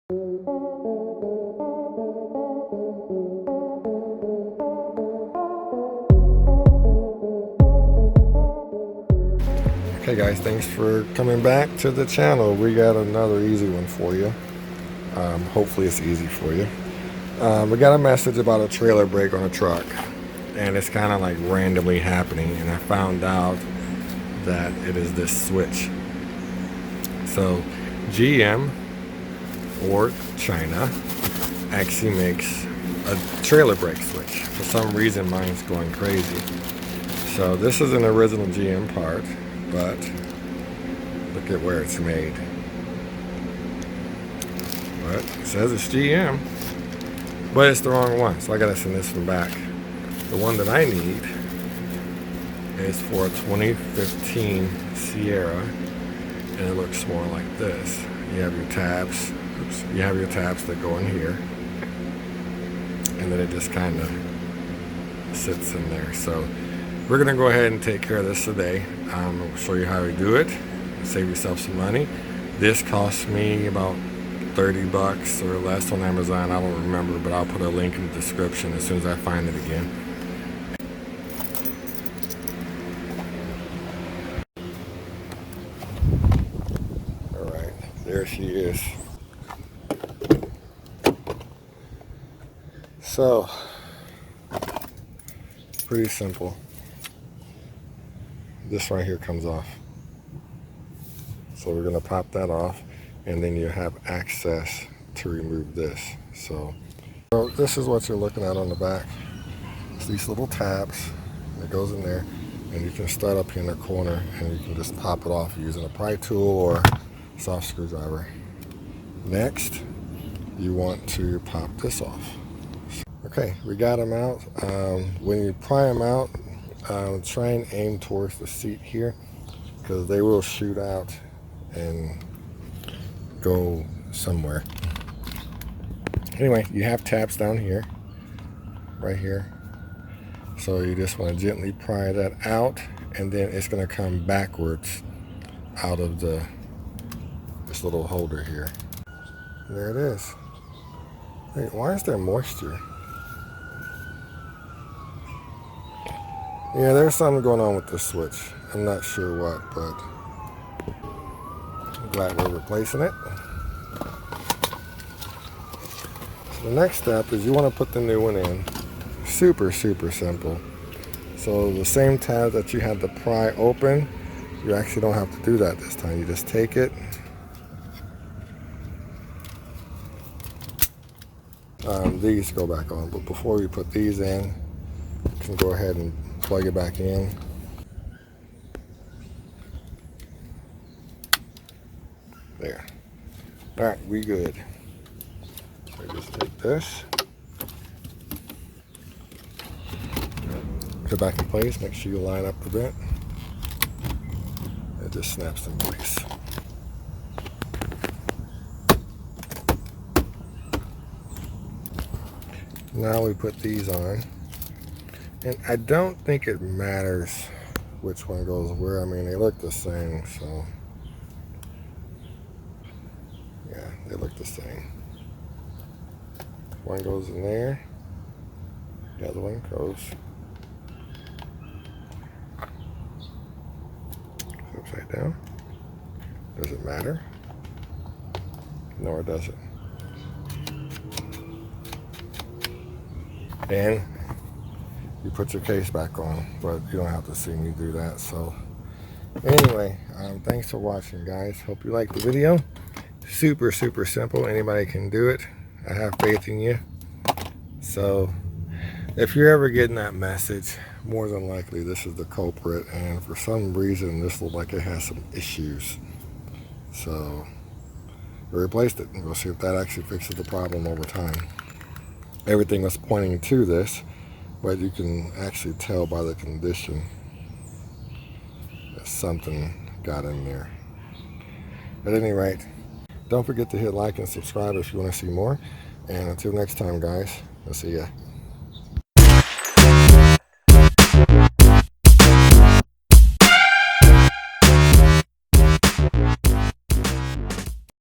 Okay guys, thanks for coming back to the channel. We got another easy one for you. Hopefully it's easy for you. We got a message about a trailer brake on a truck, and it's kind of like randomly happening, and I found out that it is this switch. So GM or China actually makes a trailer brake switch. For some reason mine's going crazy. So this is an original GM part, but look at where it's made. But it says it's GM, but it's the wrong one, so I gotta send this one back. The one that I need is for a 2015 Sierra, and it looks more like this. You have your tabs. Oops, you have your tabs that go in here, and then it just kind of sits in there. So we're gonna go ahead and take care of this today. I'll show you how to do it. Save yourself some money. This cost me about 30 bucks or less on Amazon. I don't remember, but I'll put a link in the description as soon as I find it again. All right, there she is. So, pretty simple. This right here comes off. So we're gonna pop that off, and then you have access to remove this. So this is what you're looking at on the back. It's these little tabs that goes in there, and you can start up here in the corner, and you can just pop it off using a pry tool or soft screwdriver. Next, you want to pop this off. Okay, we got them out. When you pry them out, try and aim towards the seat here, because they will shoot out and go somewhere. Anyway, you have tabs down here, right here. So you just want to gently pry that out, and then it's going to come backwards out of this little holder here. There it is. Hey, why is there moisture? Yeah, there's something going on with this switch. I'm not sure what, but I'm glad we're replacing it. So the next step is you want to put the new one in. Super, super simple. So the same tab that you had to pry open, you actually don't have to do that this time. You just take it. These go back on, but before we put these in, you can go ahead and plug it back in. There. All right, we good. So just take this, put it back in place. Make sure you line up the bit. It just snaps in place. Now we put these on. And I don't think it matters which one goes where. I mean, they look the same, so yeah, they look the same. One goes in there, the other one goes upside down. Does it matter? No, it doesn't. And you put your case back on, but you don't have to see me do that. So anyway, thanks for watching, guys. Hope you liked the video. Super, super simple. Anybody can do it. I have faith in you. So if you're ever getting that message, more than likely this is the culprit, and for some reason this looks like it has some issues. So we replaced it, and we'll see if that actually fixes the problem over time. Everything was pointing to this, but you can actually tell by the condition that something got in there. At any rate, don't forget to hit like and subscribe if you want to see more. And until next time, guys, I'll see ya.